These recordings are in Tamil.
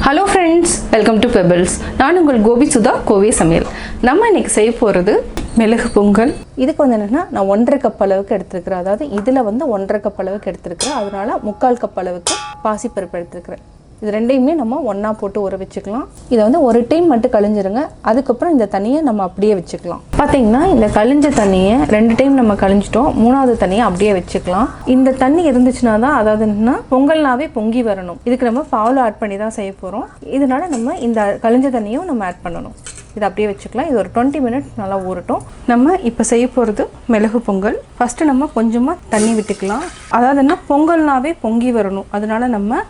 Hello friends, welcome to Pebbles. நான் உங்கள் கோபி சுதா கோவை சமையல். நம்ம இன்னைக்கு செய்ய போறது மிளகு பொங்கல். இதுக்கு வந்து என்னன்னா நான் 1.5 கப் அளவுக்கு எடுத்துக்கிறேன். அதாவது இதுல வந்து 1.5 கப் அளவுக்கு எடுத்துக்கிறேன். அதனால 3/4 கப் அளவுக்கு பாசிப்பருப்பு எடுத்துக்கிறேன். இது ரெண்டையுமே நம்ம ஒண்ணா போட்டு ஊற வெச்சுக்கலாம். இத வந்து ஒரு டைம் மட்டும் கழிஞ்சிருங்க. அதுக்கு அப்புறம் இந்த தண்ணியை நம்ம அப்படியே வெச்சுக்கலாம். பாத்தீங்கன்னா இந்த கழிஞ்ச தண்ணியை 2 டைம் நம்ம கழிஞ்சிட்டோம். மூணாவது தண்ணியை அப்படியே வெச்சுக்கலாம். இந்த தண்ணி இருந்துச்சுனா தான் அதாவது என்னன்னா பொங்கல்னாவே பொங்கி வரணும். இதுக்கு நம்ம பால் ஆட் பண்ணி தான் செய்ய போறோம். இதனால நம்ம இந்த கழிஞ்ச தண்ணியும் நம்ம ஆட் பண்ணணும். இது அப்படியே வெச்சுக்கலாம். இது ஒரு 20 மினிட்ஸ் நல்லா ஊறட்டும். நம்ம இப்போ செய்ய போகிறது மிளகு பொங்கல். ஃபஸ்ட்டு நம்ம கொஞ்சமாக தண்ணி விட்டுக்கலாம். அதாவது என்ன பொங்கல்னாவே பொங்கி வரணும். அதனால நம்ம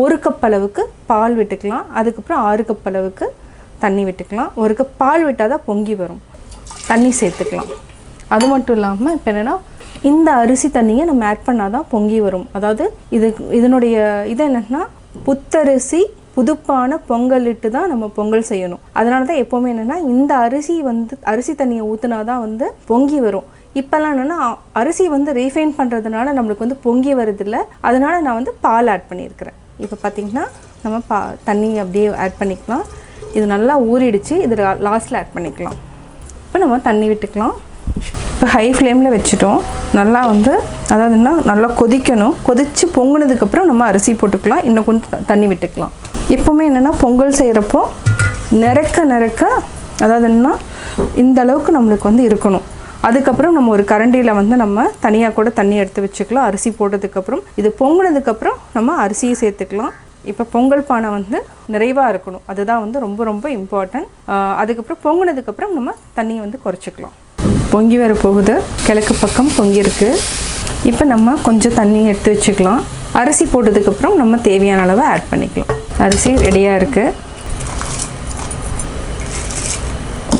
1 கப் அளவுக்கு பால் விட்டுக்கலாம். அதுக்கப்புறம் 6 கப் அளவுக்கு தண்ணி விட்டுக்கலாம். 1 கப் பால் விட்டால் தான் பொங்கி வரும். தண்ணி சேர்த்துக்கலாம். அது மட்டும் இல்லாமல் இப்போ என்னென்னா இந்த அரிசி தண்ணியை நம்ம ஆட் பண்ணால் தான் பொங்கி வரும். அதாவது இதனுடைய இது என்னென்னா புத்தரிசி புதுப்பான பொங்கல் இட்டு தான் நம்ம பொங்கல் செய்யணும். அதனால தான் எப்போவுமே என்னென்னா இந்த அரிசி தண்ணியை ஊற்றினா தான் வந்து பொங்கி வரும். இப்போல்லாம் என்னென்னா அரிசி வந்து ரீஃபைன் பண்ணுறதுனால நம்மளுக்கு வந்து பொங்கி வருதில்லை. அதனால நான் வந்து பால் ஆட் பண்ணியிருக்கிறேன். இப்போ பார்த்திங்கன்னா நம்ம தண்ணி அப்படியே ஆட் பண்ணிக்கலாம். இது நல்லா ஊறிடுச்சு. இது லாஸ்ட்டில் ஆட் பண்ணிக்கலாம். இப்போ நம்ம தண்ணி விட்டுக்கலாம். இப்போ ஹை ஃப்ளேமில் வச்சுட்டோம். நல்லா வந்து அதாவது என்ன நல்லா கொதிக்கணும். கொதித்து பொங்குனதுக்கப்புறம் நம்ம அரிசி போட்டுக்கலாம். இன்னும் கொஞ்சம் தண்ணி விட்டுக்கலாம். எப்போவுமே என்னென்னா பொங்கல் செய்கிறப்போ நிறக்க அதாவது என்னன்னா இந்த அளவுக்கு நம்மளுக்கு வந்து இருக்கணும். அதுக்கப்புறம் நம்ம ஒரு கரண்டியில் வந்து நம்ம தனியாக கூட தண்ணி எடுத்து வச்சுக்கலாம். அரிசி போட்டதுக்கப்புறம் இது பொங்குனதுக்கப்புறம் நம்ம அரிசியை சேர்த்துக்கலாம். இப்போ பொங்கல் பானை வந்து நிறைவாக இருக்கணும். அதுதான் வந்து ரொம்ப ரொம்ப இம்பார்ட்டன்ட். அதுக்கப்புறம் பொங்குனதுக்கப்புறம் நம்ம தண்ணியை வந்து குறைச்சிக்கலாம். பொங்கி வர போகுது. கிழக்கு பக்கம் பொங்கியிருக்கு. இப்போ நம்ம கொஞ்சம் தண்ணி எடுத்து வச்சுக்கலாம். அரிசி போட்டதுக்கப்புறம் நம்ம தேவையான அளவை ஆட் பண்ணிக்கலாம். அரிசி ரெடியாக இருக்குது.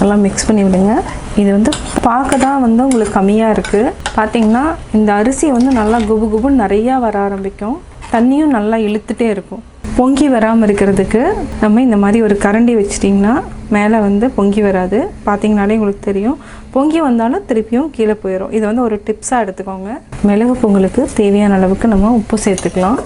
நல்லா மிக்ஸ் பண்ணி விடுங்க. இது வந்து பார்க்க தான் வந்து உங்களுக்கு கம்மியாக இருக்குது. பார்த்திங்கன்னா இந்த அரிசி வந்து நல்லா குபு குபுன்னு நிறையா வர ஆரம்பிக்கும். தண்ணியும் நல்லா இழுத்துட்டே இருக்கும். பொங்கி வராமல் இருக்கிறதுக்கு நம்ம இந்த மாதிரி ஒரு கரண்டி வச்சிட்டிங்கன்னா மேலே வந்து பொங்கி வராது. பார்த்திங்கனாலே உங்களுக்கு தெரியும். பொங்கி வந்தாலும் திருப்பியும் கீழே போயிடும். இது வந்து ஒரு டிப்ஸாக எடுத்துக்கோங்க. மிளகு பொங்கலுக்கு தேவையான அளவுக்கு நம்ம உப்பு சேர்த்துக்கலாம்.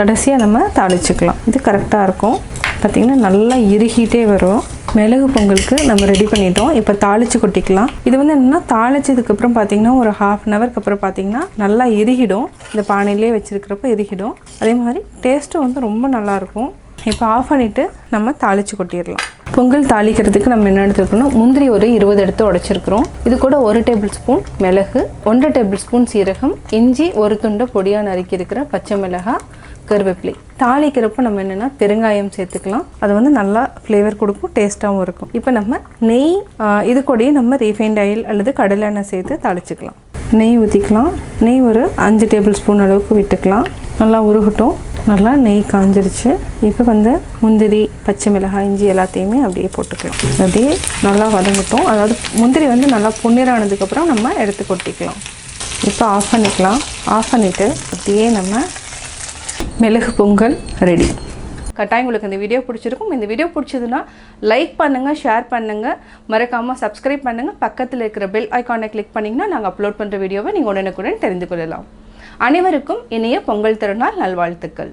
கடைசியாக நம்ம தாளிச்சுக்கலாம். இது கரெக்டாக இருக்கும். பார்த்திங்கன்னா நல்லா இறுகிட்டே வரும். மிளகு பொங்கலுக்கு நம்ம ரெடி பண்ணிட்டோம். இப்போ தாளித்து கொட்டிக்கலாம். இது வந்து என்னென்னா தாளிச்சதுக்கப்புறம் பார்த்திங்கன்னா ஒரு 1/2 ஹவருக்கு அப்புறம் பார்த்திங்கன்னா நல்லா இறுகிடும். இந்த பானையிலே வச்சுருக்கிறப்ப இறுகிடும். அதே மாதிரி டேஸ்ட்டும் வந்து ரொம்ப நல்லாயிருக்கும். இப்போ ஆஃப் பண்ணிவிட்டு நம்ம தாளித்து கொட்டிடலாம். பொங்கல் தாளிக்கிறதுக்கு நம்ம என்ன எடுத்துருக்கோம்னா முந்திரி ஒரு 20 எடுத்து உடைச்சிருக்கிறோம். இது கூட 1 டேபிள் ஸ்பூன் மிளகு, 1 டேபிள் ஸ்பூன் சீரகம், இஞ்சி, ஒரு துண்டு பொடியாக நறுக்கி இருக்கிற பச்சை மிளகாய், கருவேப்பிலை. தாளிக்கிறப்ப நம்ம என்னென்னா பெருங்காயம் சேர்த்துக்கலாம். அது வந்து நல்லா ஃப்ளேவர் கொடுக்கும், டேஸ்ட்டாகவும் இருக்கும். இப்போ நம்ம நெய் இது கூடயே நம்ம ரீஃபைண்ட் ஆயில் அல்லது கடலை எண்ணெய் சேர்த்து தாளிச்சுக்கலாம். நெய் ஊற்றிக்கலாம். நெய் ஒரு 5 டேபிள் ஸ்பூன் அளவுக்கு விட்டுக்கலாம். நல்லா உருகட்டும். நல்லா நெய் காஞ்சிருச்சு. இப்போ வந்து முந்திரி, பச்சை மிளகாய், இஞ்சி எல்லாத்தையுமே அப்படியே போட்டுக்கலாம். அப்படியே நல்லா வதங்கட்டும். அதாவது முந்திரி வந்து நல்லா பொன்னிறானதுக்கப்புறம் நம்ம எடுத்து கொட்டிக்கலாம். இப்போ ஆஃப் பண்ணிக்கலாம். ஆஃப் பண்ணிவிட்டு அப்படியே நம்ம மிளகு பொங்கல் ரெடி. கட்டாயம் உங்களுக்கு இந்த வீடியோ பிடிச்சிருக்கும். இந்த வீடியோ பிடிச்சதுன்னா லைக் பண்ணுங்கள், ஷேர் பண்ணுங்கள், மறக்காமல் சப்ஸ்கிரைப் பண்ணுங்கள். பக்கத்தில் இருக்கிற பெல் ஐக்கானை கிளிக் பண்ணிங்கன்னா நாங்கள் அப்லோட் பண்ணுற வீடியோவை நீங்கள் உடனுக்குடன் தெரிந்து கொள்ளலாம். அனைவருக்கும் இனிய பொங்கல் திருநாள் நல்வாழ்த்துக்கள்.